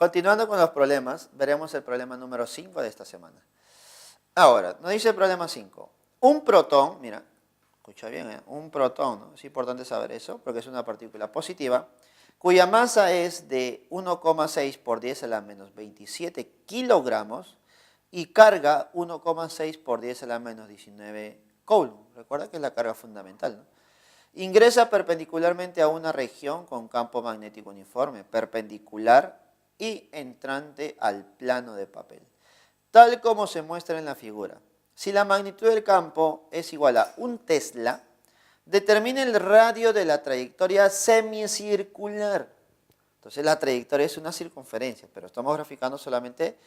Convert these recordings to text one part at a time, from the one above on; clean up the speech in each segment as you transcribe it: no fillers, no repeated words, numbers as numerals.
Continuando con los problemas, veremos el problema número 5 de esta semana. Ahora, nos dice el problema 5. Un protón, mira, escucha bien, un protón, ¿no? Es importante saber eso porque es una partícula positiva, cuya masa es de 1,6 por 10 a la menos 27 kilogramos y carga 1,6 por 10 a la menos 19 coulomb. Recuerda que es la carga fundamental, ¿no? Ingresa perpendicularmente a una región con campo magnético uniforme, perpendicular y entrante al plano de papel, tal como se muestra en la figura. Si la magnitud del campo es igual a 1 Tesla, determine el radio de la trayectoria semicircular. Entonces la trayectoria es una circunferencia, pero estamos graficando solamente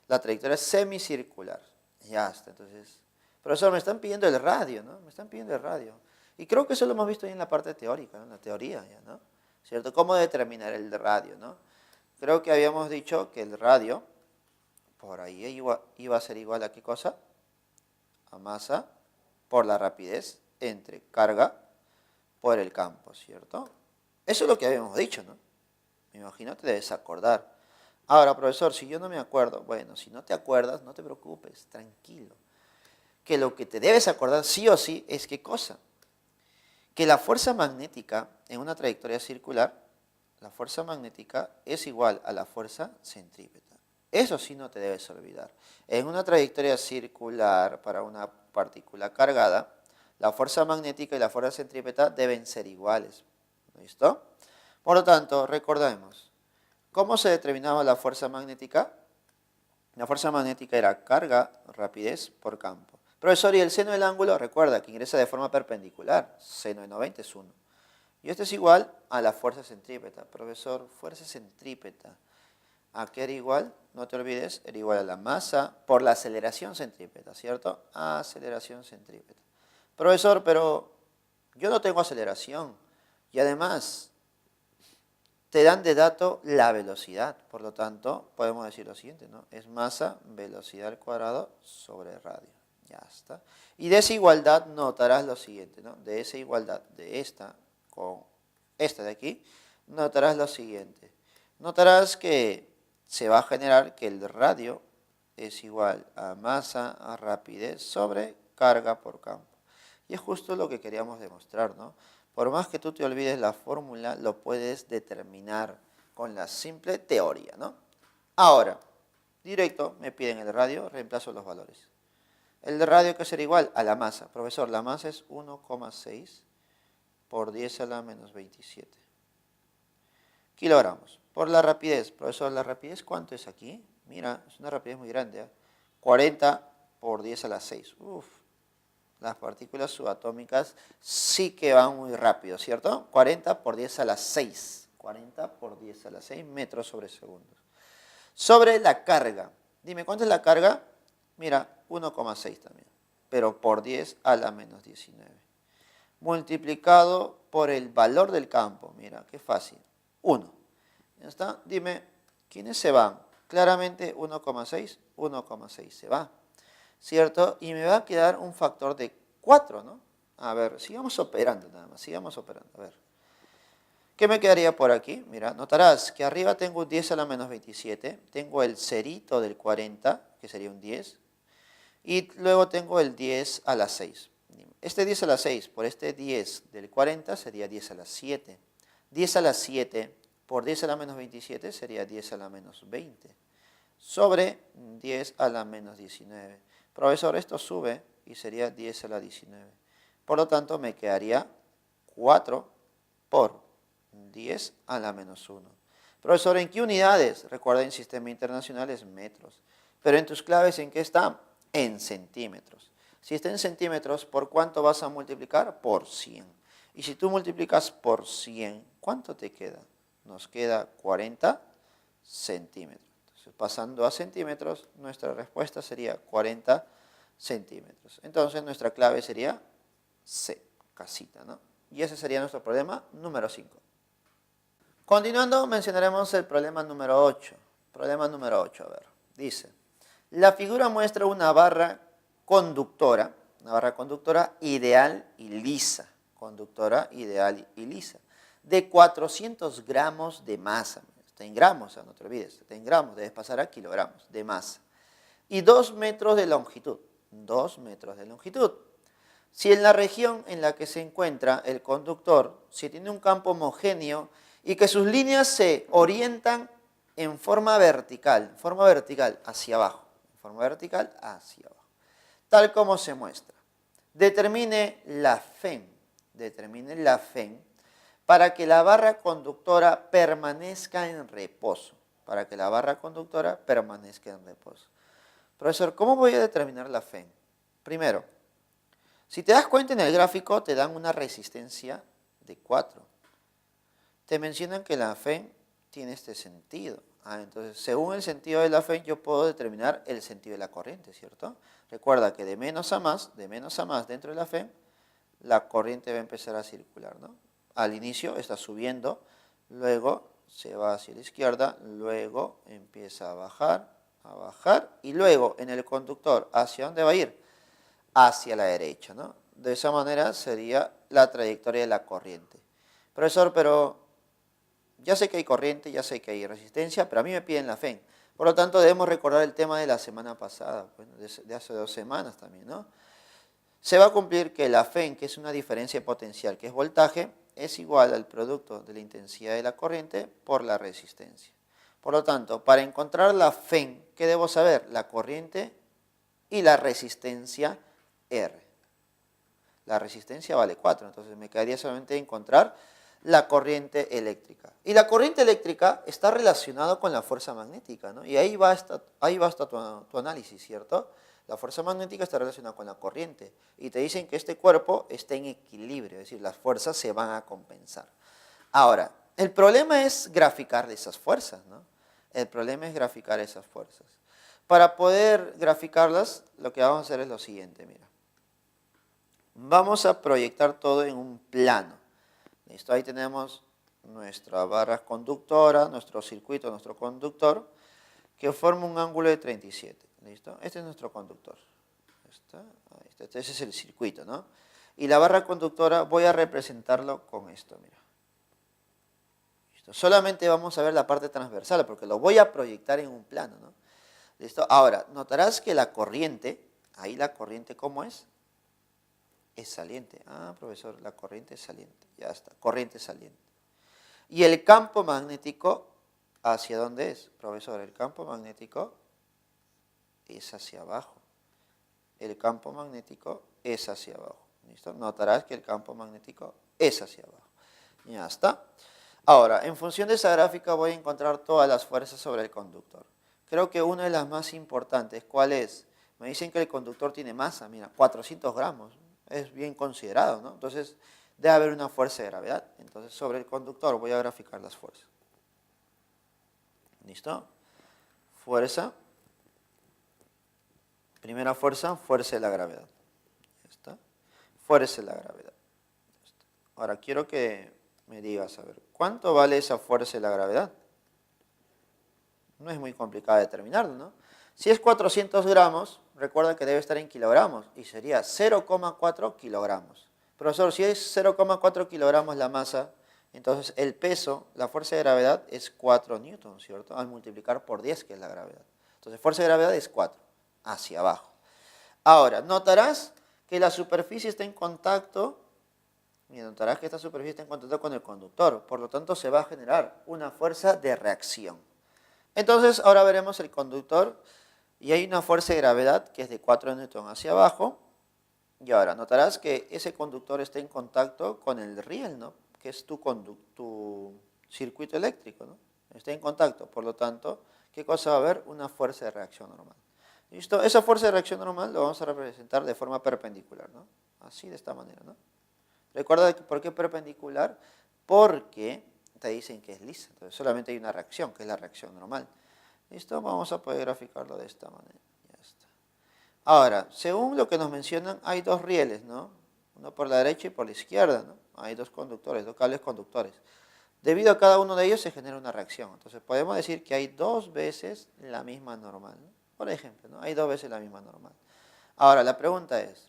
la trayectoria semicircular. Ya está. Entonces, profesor, me están pidiendo el radio, ¿no? Me están pidiendo el radio. Y creo que eso lo hemos visto ahí en la parte teórica, ¿no? En la teoría, ya, ¿no? ¿Cierto? ¿Cómo determinar el radio, no? Creo que habíamos dicho que el radio, por ahí iba a ser igual a ¿qué cosa? A masa por la rapidez entre carga por el campo, ¿cierto? Eso es lo que habíamos dicho, ¿no? Me imagino te debes acordar. Ahora, profesor, si yo no me acuerdo, bueno, si no te acuerdas, no te preocupes, tranquilo. Que lo que te debes acordar sí o sí es ¿qué cosa? Que la fuerza magnética en una trayectoria circular, la fuerza magnética es igual a la fuerza centrípeta. Eso sí no te debes olvidar. En una trayectoria circular para una partícula cargada, la fuerza magnética y la fuerza centrípeta deben ser iguales. ¿Listo? Por lo tanto, recordemos, ¿cómo se determinaba la fuerza magnética? La fuerza magnética era carga, rapidez por campo. Profesor, ¿y el seno del ángulo? Recuerda que ingresa de forma perpendicular. Seno de 90 es 1. Y esto es igual a la fuerza centrípeta. Profesor, fuerza centrípeta. ¿A qué era igual? No te olvides, era igual a la masa por la aceleración centrípeta, ¿cierto? Aceleración centrípeta. Profesor, pero yo no tengo aceleración. Y además, te dan de dato la velocidad. Por lo tanto, podemos decir lo siguiente, ¿no? Es masa, velocidad al cuadrado sobre radio. Ya está. Y de esa igualdad notarás lo siguiente, ¿no? De esa igualdad, de esta con esta de aquí, notarás lo siguiente. Notarás que se va a generar que el radio es igual a masa, a rapidez sobre carga por campo. Y es justo lo que queríamos demostrar, ¿no? Por más que tú te olvides la fórmula, lo puedes determinar con la simple teoría, ¿no? Ahora, directo, me piden el radio, reemplazo los valores. El de radio que será igual a la masa. Profesor, la masa es 1,6 por 10 a la menos 27 kilogramos. Por la rapidez, profesor, ¿la rapidez cuánto es aquí? Mira, es una rapidez muy grande, ¿eh? 40 por 10 a la 6. Uf, las partículas subatómicas sí que van muy rápido, ¿cierto? 40 por 10 a la 6. 40 por 10 a la 6 metros sobre segundos. Sobre la carga. Dime, ¿cuánto es la carga? Mira, 1,6 también, pero por 10 a la menos 19. Multiplicado por el valor del campo. Mira, qué fácil. 1. ¿Ya está? Dime, ¿quiénes se van? Claramente 1,6, 1,6 se va, ¿cierto? Y me va a quedar un factor de 4, ¿no? A ver, sigamos operando nada más, sigamos operando. A ver, ¿qué me quedaría por aquí? Mira, notarás que arriba tengo un 10 a la menos 27, tengo el cerito del 40, que sería un 10, y luego tengo el 10 a la 6. Este 10 a la 6 por este 10 del 40 sería 10 a la 7. 10 a la 7 por 10 a la menos 27 sería 10 a la menos 20. Sobre 10 a la menos 19. Profesor, esto sube y sería 10 a la 19. Por lo tanto, me quedaría 4 por 10 a la menos 1. Profesor, ¿en qué unidades? Recuerda, en sistema internacional es metros. Pero en tus claves, ¿en qué está? En centímetros. Si está en centímetros, ¿por cuánto vas a multiplicar? Por 100. Y si tú multiplicas por 100, ¿cuánto te queda? Nos queda 40 centímetros. Entonces, pasando a centímetros, nuestra respuesta sería 40 centímetros. Entonces, nuestra clave sería C, casita, ¿no? Y ese sería nuestro problema número 5. Continuando, mencionaremos el problema número 8. Problema número 8, a ver, dice, la figura muestra una barra conductora ideal y lisa, de 400 gramos de masa. está en gramos, o sea, no te olvides, está en gramos, debes pasar a kilogramos de masa. Y 2 metros de longitud, 2 metros de longitud. Si en la región en la que se encuentra el conductor, si tiene un campo homogéneo y que sus líneas se orientan en forma vertical hacia abajo, tal como se muestra. Determine la FEM para que la barra conductora permanezca en reposo. Profesor, ¿cómo voy a determinar la FEM? Primero, si te das cuenta en el gráfico te dan una resistencia de 4. Te mencionan que la FEM tiene este sentido. Entonces, según el sentido de la FEM, yo puedo determinar el sentido de la corriente, ¿cierto? Recuerda que de menos a más dentro de la FEM, la corriente va a empezar a circular, ¿no? Al inicio está subiendo, luego se va hacia la izquierda, luego empieza a bajar, y luego en el conductor, ¿hacia dónde va a ir? Hacia la derecha, ¿no? De esa manera sería la trayectoria de la corriente. Profesor, pero ya sé que hay corriente, ya sé que hay resistencia, pero a mí me piden la FEM. Por lo tanto, debemos recordar el tema de la semana pasada, bueno, de hace 2 semanas también, ¿no? Se va a cumplir que la FEM, que es una diferencia potencial, que es voltaje, es igual al producto de la intensidad de la corriente por la resistencia. Por lo tanto, para encontrar la FEM, ¿qué debo saber? La corriente y la resistencia R. La resistencia vale 4, entonces me quedaría solamente encontrar la corriente eléctrica. Y la corriente eléctrica está relacionada con la fuerza magnética, ¿no? Y ahí va a estar tu análisis, ¿cierto? La fuerza magnética está relacionada con la corriente. Y te dicen que este cuerpo está en equilibrio, es decir, las fuerzas se van a compensar. Ahora, el problema es graficar esas fuerzas, ¿no? Para poder graficarlas, lo que vamos a hacer es lo siguiente, mira. Vamos a proyectar todo en un plano. ¿Listo? Ahí tenemos nuestra barra conductora, nuestro circuito, nuestro conductor, que forma un ángulo de 37. ¿Listo? Este es nuestro conductor. Ese es el circuito, ¿no? Y la barra conductora voy a representarlo con esto, mira. ¿Listo? Solamente vamos a ver la parte transversal, porque lo voy a proyectar en un plano, ¿no? ¿Listo? Ahora, notarás que la corriente, ahí la corriente, ¿cómo es? Es saliente. Profesor, la corriente es saliente. Ya está, corriente saliente. ¿Y el campo magnético hacia dónde es? Profesor, el campo magnético es hacia abajo. ¿Listo? Notarás que el campo magnético es hacia abajo. Ya está. Ahora, en función de esa gráfica voy a encontrar todas las fuerzas sobre el conductor. Creo que una de las más importantes, ¿cuál es? Me dicen que el conductor tiene masa, mira, 400 gramos. Es bien considerado, ¿no? Entonces, debe haber una fuerza de gravedad. Entonces, sobre el conductor voy a graficar las fuerzas. ¿Listo? Fuerza. Primera fuerza, fuerza de la gravedad. ¿Ya está? Fuerza de la gravedad. Ahora, quiero que me digas, a ver, ¿cuánto vale esa fuerza de la gravedad? No es muy complicado determinarlo, ¿no? Si es 400 gramos, recuerda que debe estar en kilogramos y sería 0,4 kilogramos. Profesor, si es 0,4 kilogramos la masa, entonces el peso, la fuerza de gravedad es 4 newtons, ¿cierto? Al multiplicar por 10, que es la gravedad. Entonces, fuerza de gravedad es 4, hacia abajo. Ahora, notarás que la superficie está en contacto, y notarás que esta superficie está en contacto con el conductor, por lo tanto se va a generar una fuerza de reacción. Entonces, ahora veremos el conductor. Y hay una fuerza de gravedad que es de 4 newtons hacia abajo. Y ahora notarás que ese conductor está en contacto con el riel, ¿no? Que es tu circuito eléctrico, ¿no? Está en contacto. Por lo tanto, ¿qué cosa va a haber? Una fuerza de reacción normal. ¿Listo? Esa fuerza de reacción normal lo vamos a representar de forma perpendicular, ¿no? Así, de esta manera, ¿no? Recuerda por qué perpendicular, porque te dicen que es lisa. Entonces solamente hay una reacción, que es la reacción normal. ¿Listo? Vamos a poder graficarlo de esta manera. Ya está. Ahora, según lo que nos mencionan, hay 2 rieles, ¿no? Uno por la derecha y por la izquierda, ¿no? Hay 2 conductores, 2 cables conductores. Debido a cada uno de ellos se genera una reacción. Entonces podemos decir que hay 2 veces la misma normal, ¿no? Por ejemplo, ¿no? Hay 2 veces la misma normal. Ahora, la pregunta es,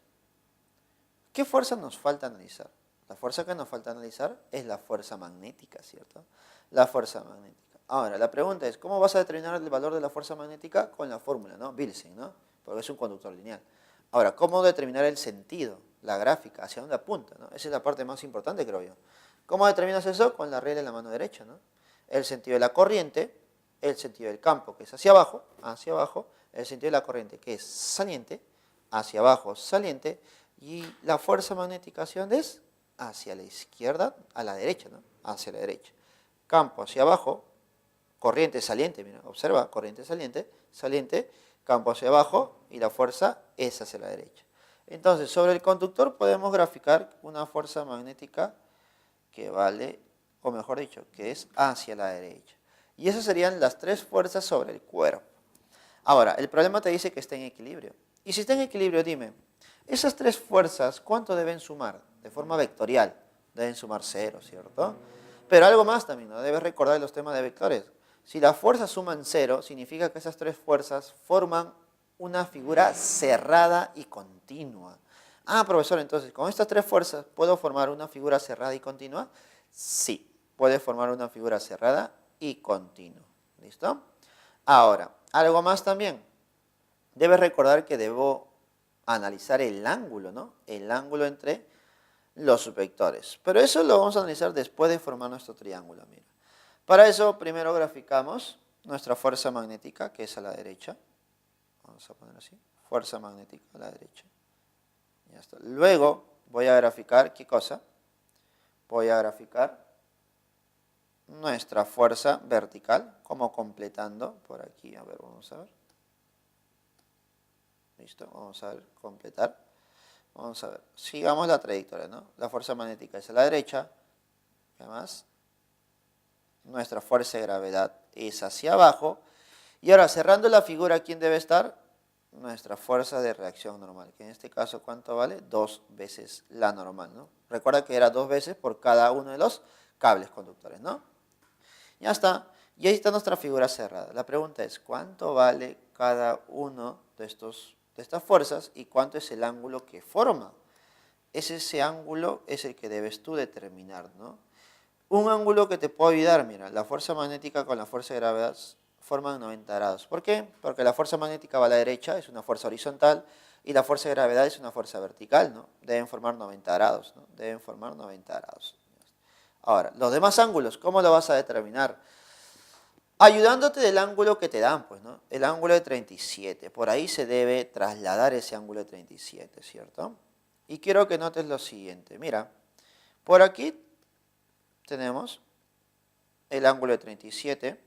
¿qué fuerza nos falta analizar? La fuerza que nos falta analizar es la fuerza magnética, ¿cierto? La fuerza magnética. Ahora, la pregunta es, ¿cómo vas a determinar el valor de la fuerza magnética? Con la fórmula, ¿no? Wilson, ¿no? Porque es un conductor lineal. Ahora, ¿cómo determinar el sentido, la gráfica, hacia dónde apunta, ¿no? Esa es la parte más importante, creo yo. ¿Cómo determinas eso? Con la regla en la mano derecha, ¿no? El sentido de la corriente, el sentido del campo, que es hacia abajo, el sentido de la corriente, que es saliente, hacia abajo, saliente, y la fuerza magnética, ¿hacia dónde es? Hacia la izquierda, a la derecha, ¿no? Hacia la derecha. Campo hacia abajo, corriente saliente, mira, observa, corriente saliente, saliente, campo hacia abajo, y la fuerza es hacia la derecha. Entonces, sobre el conductor podemos graficar una fuerza magnética que vale, o mejor dicho, que es hacia la derecha. Y esas serían las tres fuerzas sobre el cuerpo. Ahora, el problema te dice que está en equilibrio. Y si está en equilibrio, dime, esas tres fuerzas, ¿cuánto deben sumar? De forma vectorial, deben sumar 0, ¿cierto? Pero algo más también, ¿no? Debes recordar los temas de vectores. Si las fuerzas suman 0, significa que esas tres fuerzas forman una figura cerrada y continua. Ah, profesor, entonces, ¿con estas tres fuerzas puedo formar una figura cerrada y continua? Sí, puede formar una figura cerrada y continua. ¿Listo? Ahora, algo más también. Debes recordar que debo analizar el ángulo, ¿no? El ángulo entre los vectores. Pero eso lo vamos a analizar después de formar nuestro triángulo, mira. Para eso, primero graficamos nuestra fuerza magnética, que es a la derecha. Vamos a poner así, fuerza magnética a la derecha. Ya está. Luego voy a graficar, ¿qué cosa? Voy a graficar nuestra fuerza vertical, como completando por aquí. A ver, vamos a ver. Listo, vamos a ver, completar. Vamos a ver, sigamos la trayectoria, ¿no? La fuerza magnética es a la derecha. ¿Qué más? Nuestra fuerza de gravedad es hacia abajo. Y ahora, cerrando la figura, ¿quién debe estar? Nuestra fuerza de reacción normal, que en este caso, ¿cuánto vale? 2 veces la normal, ¿no? Recuerda que era 2 veces por cada uno de los cables conductores, ¿no? Ya está. Y ahí está nuestra figura cerrada. La pregunta es, ¿cuánto vale cada uno de estas fuerzas y cuánto es el ángulo que forma? Ese ángulo es el que debes tú determinar, ¿no? Un ángulo que te puede ayudar, mira, la fuerza magnética con la fuerza de gravedad forman 90 grados. ¿Por qué? Porque la fuerza magnética va a la derecha, es una fuerza horizontal, y la fuerza de gravedad es una fuerza vertical, ¿no? Deben formar 90 grados, ¿no? Deben formar 90 grados. Ahora, los demás ángulos, ¿cómo lo vas a determinar? Ayudándote del ángulo que te dan, pues, ¿no? El ángulo de 37. Por ahí se debe trasladar ese ángulo de 37, ¿cierto? Y quiero que notes lo siguiente. Mira, por aquí tenemos el ángulo de 37.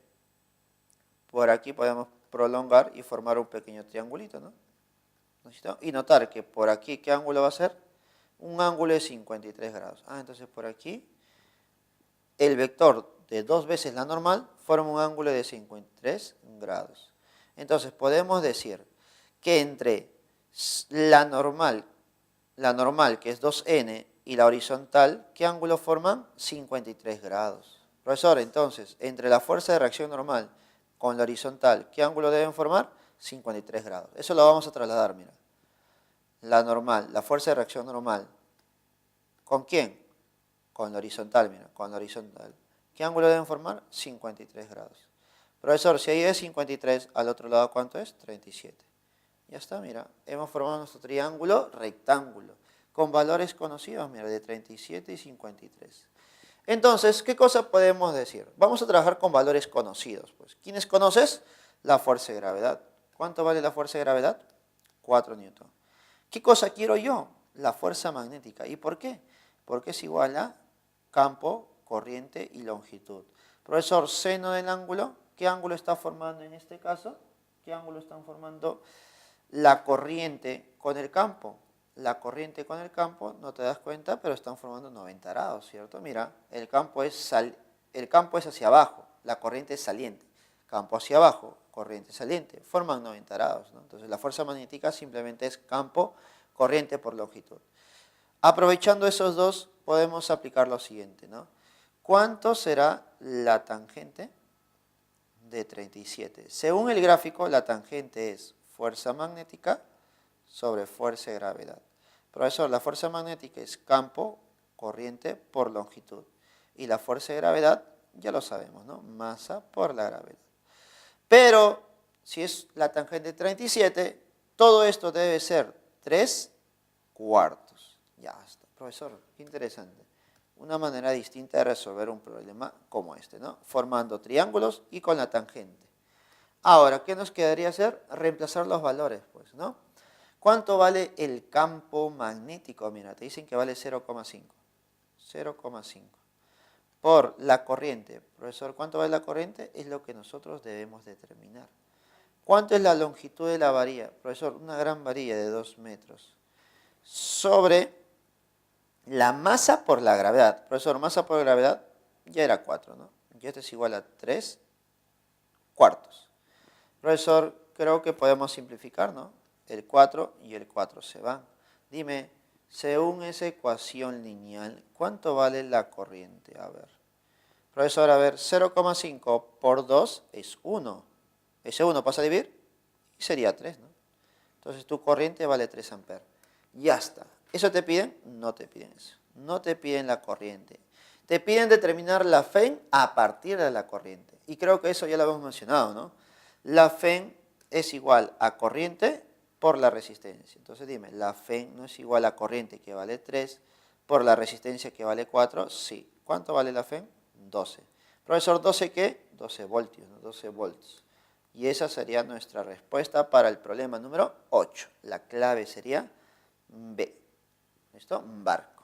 Por aquí podemos prolongar y formar un pequeño triangulito, ¿no? ¿Listo? Y notar que por aquí, ¿qué ángulo va a ser? Un ángulo de 53 grados. Ah, entonces por aquí el vector de 2 veces la normal forma un ángulo de 53 grados. Entonces podemos decir que entre la normal que es 2n, y la horizontal, ¿qué ángulo forman? 53 grados. Profesor, entonces, entre la fuerza de reacción normal con la horizontal, ¿qué ángulo deben formar? 53 grados. Eso lo vamos a trasladar, mira. La normal, la fuerza de reacción normal. ¿Con quién? Con la horizontal, mira, con la horizontal. ¿Qué ángulo deben formar? 53 grados. Profesor, si ahí es 53, al otro lado, ¿cuánto es? 37. Ya está, mira, hemos formado nuestro triángulo rectángulo, con valores conocidos, mira, de 37 y 53. Entonces, ¿qué cosa podemos decir? Vamos a trabajar con valores conocidos. Pues, ¿quiénes conoces? La fuerza de gravedad. ¿Cuánto vale la fuerza de gravedad? 4 newton. ¿Qué cosa quiero yo? La fuerza magnética. ¿Y por qué? Porque es igual a campo, corriente y longitud. Profesor, seno del ángulo, ¿qué ángulo está formando en este caso? ¿Qué ángulo están formando la corriente con el campo? La corriente con el campo, no te das cuenta, pero están formando 90 grados, ¿cierto? Mira, el campo es hacia abajo, la corriente es saliente. Campo hacia abajo, corriente saliente, forman 90 grados, ¿no? Entonces la fuerza magnética simplemente es campo, corriente por longitud. Aprovechando esos dos, podemos aplicar lo siguiente, ¿no? ¿Cuánto será la tangente de 37? Según el gráfico, la tangente es fuerza magnética sobre fuerza de gravedad. Profesor, la fuerza magnética es campo, corriente por longitud. Y la fuerza de gravedad, Ya lo sabemos, ¿no? Masa por la gravedad. Pero si es la tangente 37, todo esto debe ser 3/4. Ya está. Profesor, qué interesante. Una manera distinta de resolver un problema como este, ¿no? Formando triángulos y con la tangente. Ahora, ¿qué nos quedaría hacer? Reemplazar los valores, pues, ¿no? ¿Cuánto vale el campo magnético? Mira, te dicen que vale 0,5. 0,5. Por la corriente. Profesor, ¿cuánto vale la corriente? Es lo que nosotros debemos determinar. ¿Cuánto es la longitud de la varilla? Profesor, una gran varilla de 2 metros. Sobre la masa por la gravedad. Profesor, masa por gravedad ya era 4, ¿no? Y esto es igual a 3/4. Profesor, creo que podemos simplificar, ¿no? El 4 y el 4 se van. Dime, según esa ecuación lineal, ¿cuánto vale la corriente? A ver. Profesor, a ver, 0,5 por 2 es 1. Ese 1 pasa a dividir y sería 3, ¿no? Entonces tu corriente vale 3 amperes. Ya está. ¿Eso te piden? No te piden eso. No te piden la corriente. Te piden determinar la FEN a partir de la corriente. Y creo que eso ya lo habíamos mencionado, ¿no? La FEN es igual a corriente por la resistencia. Entonces dime, ¿la FEN no es igual a corriente que vale 3 por la resistencia que vale 4? Sí. ¿Cuánto vale la FEN? 12. Profesor, ¿12 qué? 12 voltios, ¿no? 12 volts. Y esa sería nuestra respuesta para el problema número 8. La clave sería B. ¿Listo? Barco.